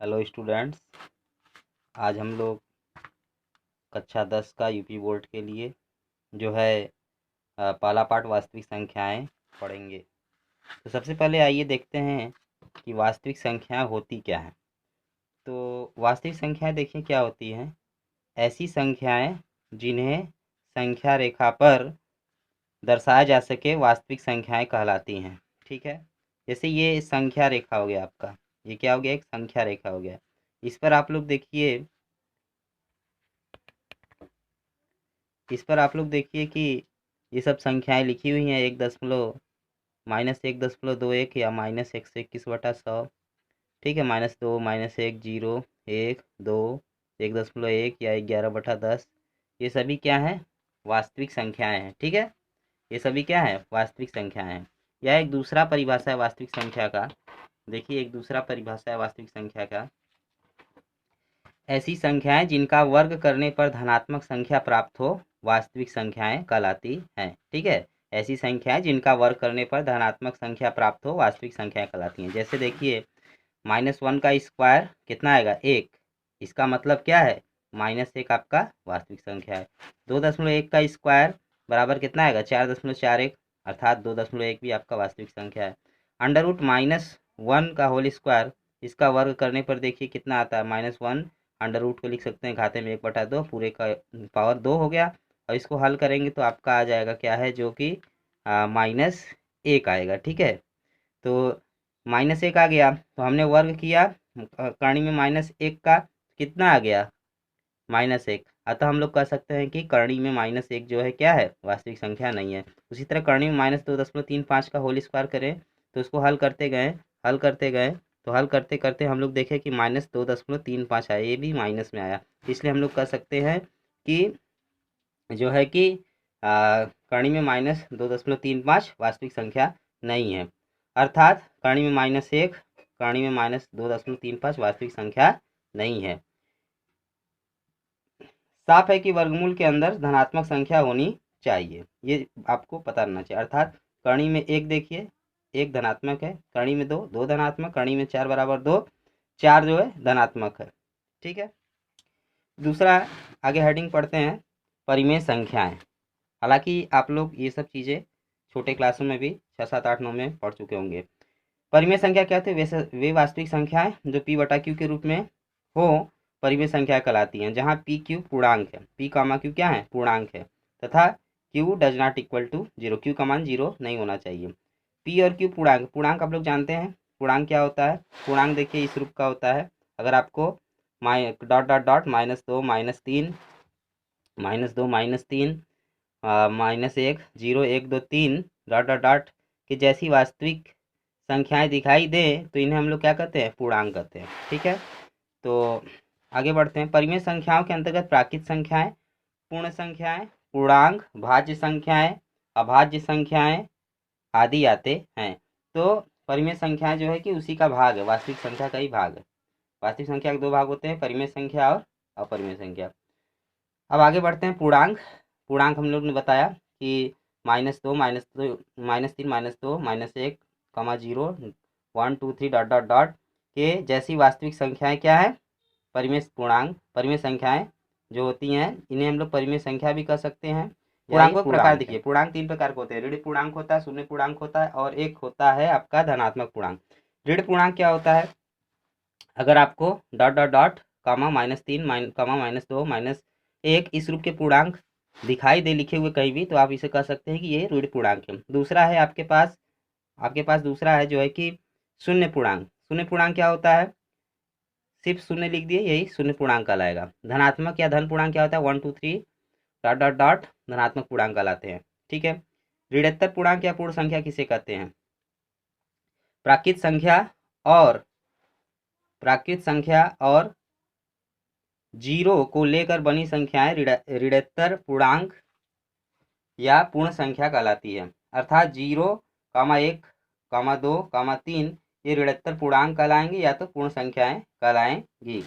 Hello students. आज हम लोग कक्षा 10 का यूपी बोर्ड के लिए जो है पहला पाठ वास्तविक संख्याएं पढ़ेंगे। तो सबसे पहले आइए देखते हैं कि वास्तविक संख्याएं होती क्या हैं। तो वास्तविक संख्याएं देखिए क्या होती हैं। ऐसी संख्याएं जिन्हें संख्या रेखा पर दर्शाया जा सके वास्तविक संख्याएं कहलाती हैं। ठीक है, जैसे ये संख्या रेखा हो गया आपका, ये क्या हो गया, एक संख्या रेखा हो गया। इस पर आप लोग देखिए, कि ये सब संख्याएं लिखी हुई हैं 1 दशमलव -1.21 या -121/100। ठीक है, -2 -1 0 1 2 1.1 या 11/10। ये सभी क्या हैं, वास्तविक संख्याएं हैं। ठीक है, ये सभी क्या है, वास्तविक संख्याएं हैं। यह एक दूसरा परिभाषा है वास्तविक संख्या का। देखिए, एक दूसरा परिभाषा है वास्तविक संख्या का। ऐसी संख्याएं जिनका वर्ग करने पर धनात्मक संख्या प्राप्त हो वास्तविक संख्याएं कहलाती हैं। ठीक है, ऐसी संख्याएं जिनका वर्ग करने पर धनात्मक संख्या प्राप्त हो वास्तविक संख्याएं कहलाती हैं। जैसे देखिए, -1 का स्क्वायर कितना आएगा, 1। इसका मतलब क्या है, -1 आपका वास्तविक संख्या है। 2.1 का स्क्वायर बराबर कितना आएगा, 4.41, अर्थात 2.1 भी आपका वास्तविक संख्या है। √-1 का होल स्क्वायर, इसका वर्ग करने पर देखिए कितना आता है, -1। अंडर रूट को लिख सकते हैं घाते में 1/2, पूरे का पावर 2 हो गया। और इसको हल करेंगे तो आपका आ जाएगा क्या है, जो कि -1 आएगा। ठीक है, तो -1 आ गया, तो हमने वर्ग किया करनी में -1 का, कितना आ गया, -1। अतः हम लोग कह सकते हैं कि करनी में -1 जो है क्या है, वास्तविक संख्या नहीं है। उसी तरह करनी में -2.35 का होल स्क्वायर करें तो उसको हल करते गए, तो हल करते करते हम लोग देखें कि -2.35 आया, ये भी माइनस में आया। इसलिए हम लोग कह सकते हैं कि जो है कि करनी में -2.35 वास्तविक संख्या नहीं है। अर्थात करनी में -1, करनी में -2.35 वास्तविक संख्या नहीं है। साफ है कि वर्गमूल के अंदर धनात्मक संख्या होनी चाहिए, ये आपको पता रहना चाहिए। अर्थात करनी में 1 देखिए, 1 धनात्मक है, करनी में 2, 2 धनात्मक, करनी में 4 बराबर 2, 4 जो है धनात्मक है। ठीक है, दूसरा आगे हेडिंग पढ़ते हैं, परिमेय संख्याएं। हालांकि आप लोग ये सब चीज़ें छोटे क्लासों में भी 6, 7, 8, 9 में पढ़ चुके होंगे। परिमेय संख्या क्या होती है, वे वास्तविक संख्याएं जो p/q के रूप में हो परिमेय संख्या कहलाती हैं, जहां p q पूर्णांक है, p, q क्या है, पूर्णांक है, तथा q does not equal to 0, q का मान 0 नहीं होना चाहिए। p और q पूर्णांक, पूर्णांक आप लोग जानते हैं पूर्णांक क्या होता है। पूर्णांक देखिए इस रूप का होता है। अगर आपको dot dot dot -2 -3 -2 -3 -1 0 1 2 3 dot dot dot की जैसी वास्तविक संख्याएं दिखाई दें तो इन्हें हम लोग क्या कहते हैं, पूर्णांक कहते हैं। ठीक है, तो आगे बढ़ते हैं। परिमेय संख्याओं के अंतर्गत प्राकृत संख्याएं, पूर्ण संख्याएं, पूर्णांक, भाज्य संख्याएं, अभाज्य संख्याएं आदि आते हैं। तो परिमेय संख्याएं जो है कि उसी का भाग है, वास्तविक संख्या का ही भाग है। वास्तविक संख्या के 2 भाग होते हैं, परिमेय संख्या और अपरिमेय संख्या। अब आगे बढ़ते हैं पूर्णांक। पूर्णांक हम लोग ने बताया कि -2 -3 -2 -1 0 1 2 3 डॉट डॉट डॉट के जैसी वास्तविक संख्याएं क्या है, परिमेय पूर्णांक। परिमेय संख्याएं जो होती हैं इन्हें हम लोग परिमेय संख्या भी कह सकते हैं। पूर्णांकों के प्रकार देखिए, पूर्णांक 3 प्रकार के होते हैं। ऋण पूर्णांक होता है, शून्य पूर्णांक होता है, और एक होता है आपका धनात्मक पूर्णांक। ऋण पूर्णांक क्या होता है, अगर आपको डॉट डॉट डॉट -3 -2 -1 इस रूप के पूर्णांक दिखाई दे लिखे हुए कहीं भी, तो आप इसे कह सकते हैं कि ये ऋण पूर्णांक है। दूसरा है आपके पास दूसरा है जो है कि शून्य पूर्णांक। शून्य पूर्णांक क्या होता है, सिर्फ शून्य लिख दिए, यही शून्य पूर्णांक कहलाएगा। धनात्मक या धन पूर्णांक क्या होता है, 1 2 3 डॉट डॉट डॉट धनात्मक पूर्णांक कहलाते हैं। ठीक है, ऋणोत्तर पूर्णांक या पूर्ण संख्या किसे कहते हैं, प्राकृत संख्या और जीरो को लेकर बनी संख्याएं ऋणोत्तर पूर्णांक या पूर्ण संख्या कहलाती है। अर्थात 0, 1, 2, 3 ये ऋणोत्तर पूर्णांक कहलाएंगे या तो पूर्ण संख्याएं कहलाएंगी।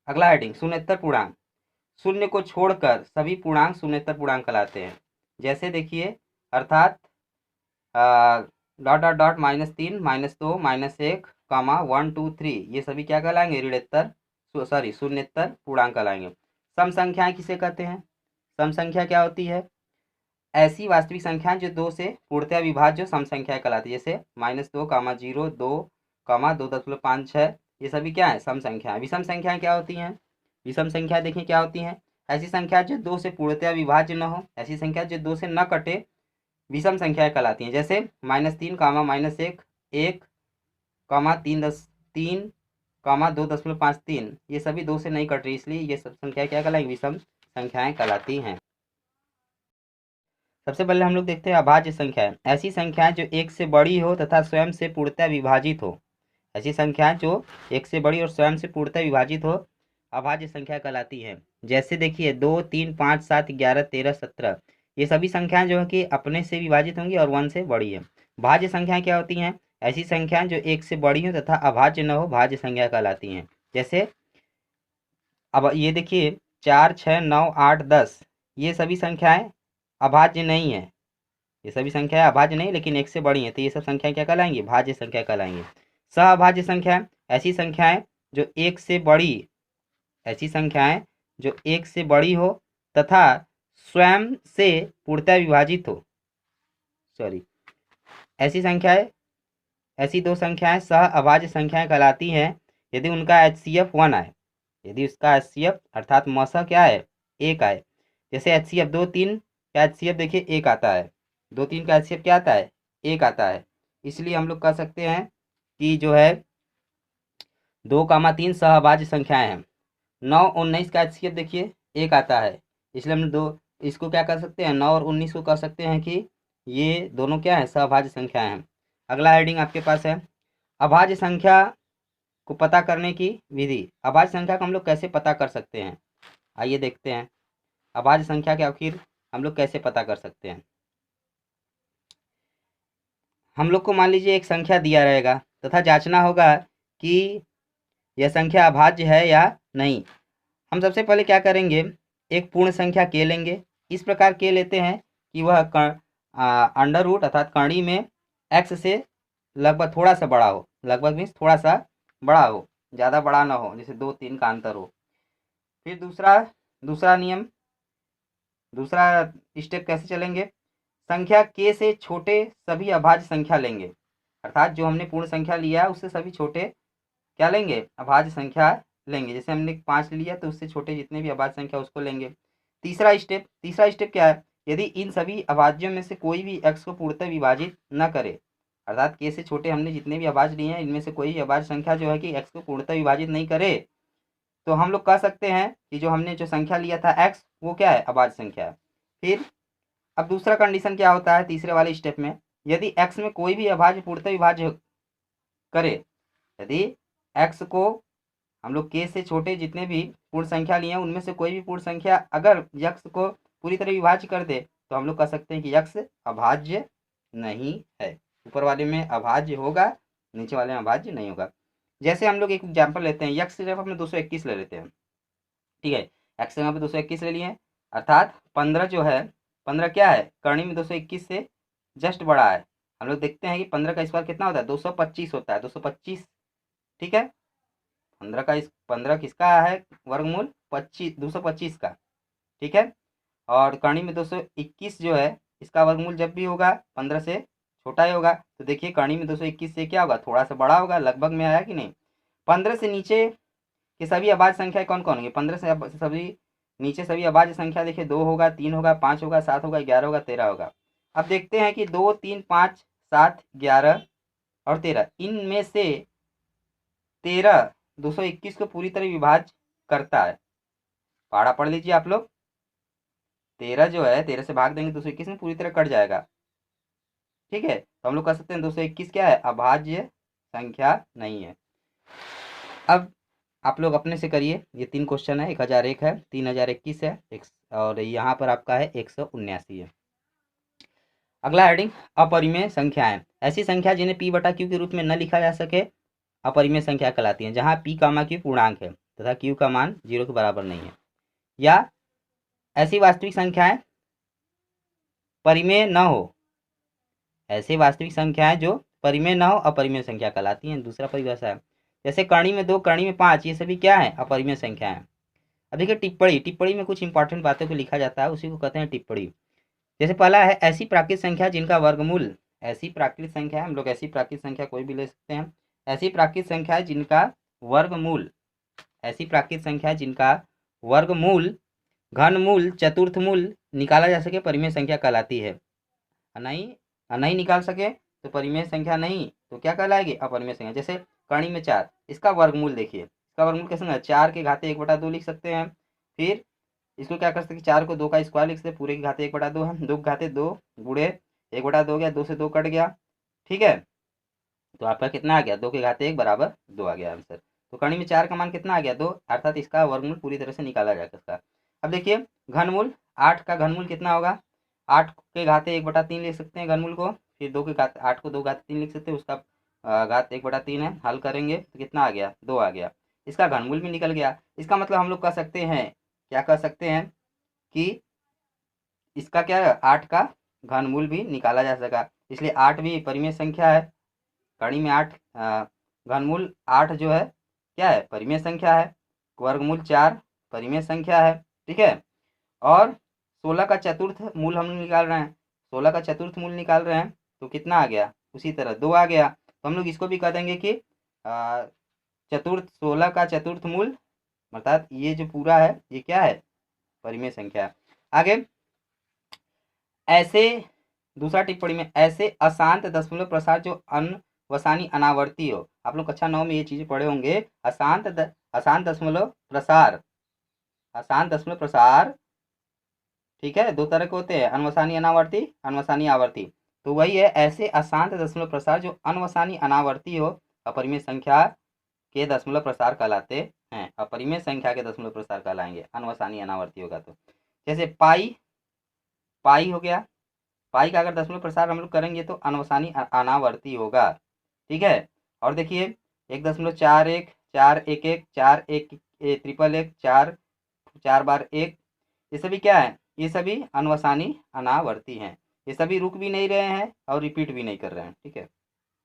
अगला हेडिंग, शून्योत्तर पूर्णांक। शून्य को छोड़कर सभी पूर्णांक शून्योत्तर पूर्णांक कहलाते हैं। जैसे देखिए, अर्थात डॉट डॉट डॉट -3 -2 -1 कामा 1 2 3 ये सभी क्या कहलाएंगे? शून्येतर पूर्णांक कहलाएंगे। सम संख्याएं किसे कहते हैं? सम संख्या क्या होती है? ऐसी वास्तविक संख्याएं जो 2 से पूर्णतया विभाज्य सम संख्या कहलाती है। जैसे -2, 0, 2, 2.56 ये सभी क्या है? सम संख्याएं। विषम संख्याएं क्या होती हैं? विषम संख्या देखिए क्या होती हैं? ऐसी संख्या जो 2 से पूर्णतया विभाज्य न हो, ऐसी संख्या जो 2 से न कटे, विषम संख्याएं कहलाती हैं। जैसे -3, -1, 1, 3, 2.53 ये सभी 2 से नहीं कट रही, इसलिए ये सब संख्या क्या कहलाएंगी? विषम संख्याएं कहलाती हैं। सबसे पहले हम लोग देखते हैं अभाज्य संख्याएं। ऐसी संख्याएं जो 1 से बड़ी हो तथा स्वयं से पूर्णतः विभाजित हो। ऐसी संख्याएं जो 1 से बड़ी और स्वयं से पूर्णतः विभाजित हो अभाज्य संख्या कहलाती हैं। जैसे देखिए 2, 3, 5, 7, 11, 13, 17 ये सभी संख्याएं जो है कि अपने से विभाजित होंगी और 1 से बड़ी है। भाज्य संख्याएं क्या होती हैं? ऐसी संख्याएं जो 1 से बड़ी हो तथा अभाज्य न हो भाज्य संख्या कहलाती हैं। जैसे अब ये देखिए 4, 6, 9, 8, 10 ये सभी संख्याएं अभाज्य नहीं है। ये सभी संख्याएं अभाज्य नहीं लेकिन 1 से बड़ी हैं, तो ये सब संख्याएं क्या कहलाएंगी? भाज्य संख्या कहलाएंगी। सहअभाज्य संख्याएं ऐसी संख्याएं जो 1 से बड़ी, ऐसी संख्याएं जो 1 से बड़ी हो तथा स्वयं से पूर्णतः विभाजित हो। ऐसी दो संख्याएं सहअभाज्य संख्याएं कहलाती हैं यदि उनका HCF 1 आए। यदि उसका HCF अर्थात मौसा क्या है? 1 आए। जैसे HCF 2, 3 का HCF देखिए 1 आता है। 2, 3 का HCF क्या आता है? 1 आता है। इसलिए हम लोग कह सकते हैं कि जो है 2, 3 सहअभाज्य संख्याएं हैं। 9, 19 का HCF देखिए 1 आता है, इसलिए हम इसको क्या कर सकते हैं? 9 और 19 को कह सकते हैं कि ये दोनों क्या है? सहअभाज्य संख्याएं हैं। अगला हेडिंग आपके पास है अभाज्य संख्या को पता करने की विधि। अभाज्य संख्या को हम लोग कैसे पता कर सकते हैं? आइए देखते हैं अभाज्य संख्या के आखिर हम लोग कैसे पता कर सकते हैं। हम लोग को मान लीजिए एक संख्या दिया रहेगा तथा जांचना होगा कि यह संख्या अभाज्य है या नहीं। हम सबसे पहले क्या करेंगे? एक पूर्ण संख्या के लेंगे। इस प्रकार के लेते हैं कि वह अंडर रूट अर्थात कर्ण में x से लगभग थोड़ा सा बड़ा हो। लगभग मीन्स थोड़ा सा बड़ा हो, ज़्यादा बड़ा ना हो, जैसे 2, 3 का अंतर हो। फिर दूसरा नियम, दूसरा स्टेप कैसे चलेंगे? संख्या k से छोटे सभी अभाज्य संख्या लेंगे। अर्थात जो हमने पूर्ण संख्या लिया है उससे सभी छोटे क्या लेंगे? अभाज्य संख्या लेंगे। जैसे हमने 5 लिया तो उससे छोटे जितने भी अभाज्य संख्या उसको लेंगे। तीसरा स्टेप क्या है? यदि इन सभी अभाज्यों में से कोई भी x को पूर्णतः विभाजित न करे, अर्थात k से छोटे हमने जितने भी अभाज्य लिए हैं इनमें से कोई भी अभाज्य संख्या जो है कि x को पूर्णतः विभाजित नहीं करे, तो हम लोग कह सकते हैं कि जो हमने जो संख्या लिया था x वो क्या है? अभाज्य संख्या है। फिर अब दूसरा कंडीशन क्या होता है तीसरे वाले स्टेप में? यदि x में कोई भी अभाज्य पूर्णतः विभाज्य करे, यदि x को हम लोग k से छोटे जितने भी पूर्ण संख्या लिए हैं उनमें से कोई भी पूर्ण संख्या अगर x को पूरी तरह विभाज्य कर दे तो हम लोग कह सकते हैं कि x अभाज्य नहीं है। ऊपर वाले में अभाज्य होगा, नीचे वाले में अभाज्य नहीं होगा। जैसे हम लोग एक एग्जाम्पल लेते हैं, x से जब हमने 221 ले लेते हैं, ठीक है, x यहाँ पे 221 ले लिए, अर्थात 15 जो है 15 क्या है? कर्ण में 221 से जस्ट बड़ा है। हम लोग देखते हैं कि 15 का स्क्वायर कितना होता है? 225 होता है। 225 ठीक है। 15 किसका है? वर्गमूल 225 का, ठीक है। और कर्ण में 221 जो है इसका वर्गमूल जब भी होगा 15 से छोटा ही होगा। तो देखिए कर्ण में 221 से क्या होगा? थोड़ा सा बड़ा होगा। लगभग में आया कि नहीं? 15 से नीचे के सभी अभाज्य संख्या कौन कौन होंगे? 15 से सभी नीचे सभी अभाज्य संख्या देखिए 2 होगा, 3 होगा, 5 होगा, 7 होगा, 11 होगा, 13 होगा। अब देखते हैं कि 2, 3, 5, 7, 11 और 13 इनमें से 13 221 को पूरी तरह विभाज्य करता है। पढ़ा पढ़ लीजिए आप लोग। 13 जो है 13 से भाग देंगे 221 में पूरी तरह कट जाएगा, ठीक है। तो हम लोग कह सकते हैं 221 क्या है? अभाज्य संख्या नहीं है। अब आप लोग अपने से करिए। ये 3 क्वेश्चन है, 1001 है, 3021 है और यहाँ पर आपका है 179 है। अगला हेडिंग अपरिमेय संख्याएं। ऐसी संख्या जिन्हें p बटा q के रूप में न लिखा जा सके अपरिमेय संख्या कहलाती हैं, जहाँ p, q पूर्णांक है तथा q का मान 0 के बराबर नहीं है। या ऐसी वास्तविक संख्याएं परिमेय न हो, ऐसी वास्तविक संख्याएं जो परिमेय न हो अपरिमेय संख्या कहलाती हैं। दूसरा परिभाषा है जैसे कर्णी में 2, कर्णी में 5, ये सभी क्या है? अपरिमेय संख्या है। अब देखिए टिप्पणी, टिप्पणी में कुछ इंपॉर्टेंट बातों को लिखा जाता है, उसी को कहते हैं टिप्पणी। जैसे पहला है ऐसी प्राकृत संख्या जिनका वर्गमूल, ऐसी प्राकृत संख्या, हम लोग ऐसी प्राकृत संख्या कोई भी ले सकते हैं, ऐसी प्राकृत संख्या जिनका वर्गमूल, ऐसी प्राकृत संख्या जिनका वर्गमूल, घनमूल, चतुर्थमूल निकाला जा सके परिमेय संख्या कहलाती है। नहीं निकाल सके तो परिमेय संख्या नहीं तो क्या कहलाएगी? अपरिमेय संख्या। जैसे कर्णी में 4, इसका वर्गमूल देखिए, इसका वर्गमूल कैसे होगा? 4 के घाते 1/2 लिख सकते हैं। फिर इसको क्या कर सकते हैं? 4 को 2 का स्क्वायर लिख सकते हैं, पूरे के घाते 1/2 है, 2 के घाते 2 गुणे 1/2 गया, 2 से 2 कट गया, ठीक है। तो आपका कितना आ गया? 2 के घाते 1 बराबर 2 आ गया आंसर। तो कर्णी में 4 का मान कितना आ गया? 2, अर्थात इसका वर्गमूल पूरी तरह से निकाला जा सकता है। अब देखिए घनमूल, 8 का घनमूल कितना होगा? 8 के घाते 1/3 लिख सकते हैं घनमूल को, फिर 2 के घाते 8 को 2 घाते 3 लिख सकते हैं, उसका घात 1/3 है, हल करेंगे तो कितना आ गया? 2 आ गया। इसका घनमूल भी निकल गया। इसका मतलब हम लोग कह सकते हैं, क्या कह सकते हैं कि इसका क्या है? 8 का घनमूल भी निकाला जा सका, इसलिए 8 भी परिमेय संख्या है। कर्णी में 8, घनमूल 8 जो है क्या है? परिमेय संख्या है। वर्गमूल 4 परिमेय संख्या है, ठीक है। और 16 का चतुर्थ मूल हम निकाल रहे हैं, 16 का चतुर्थ मूल निकाल रहे हैं तो कितना आ गया? उसी तरह 2 आ गया। तो हम लोग इसको भी कह देंगे कि चतुर्थ 16 का चतुर्थ मूल, अर्थात ये जो पूरा है ये क्या है? परिमेय संख्या है। आगे ऐसे, दूसरा टिप्पणी में ऐसे अशांत दशमलव प्रसार जो अनवसानी अनावर्ती हो। आप लोग कक्षा 9 में ये चीजें पढ़े होंगे। अशांत दशमलव प्रसार, अशांत दशमलव प्रसार, ठीक है, 2 तरह के होते हैं, अनवसानी अनावर्ती, अनवसानी आवर्ती। तो वही है ऐसे अशांत दशमलव प्रसार जो अनवसानी अनावर्ती हो, अपरिमेय संख्या के दशमलव प्रसार कहलाते हैं। अपरिमेय संख्या के दशमलव प्रसार कहलाएंगे, अनवसानी अनावर्ती होगा तो। जैसे पाई, पाई हो गया, पाई का अगर दशमलव प्रसार हम लोग करेंगे तो अनवसानी अनावर्ती होगा, ठीक है। और देखिए 1.41, 411, 4 ट्रिपल 1, 4 4 बार 1, ये सभी क्या है? ये सभी अनवसानी अनावर्ती हैं। ये सभी रुक भी नहीं रहे हैं और रिपीट भी नहीं कर रहे हैं, ठीक है।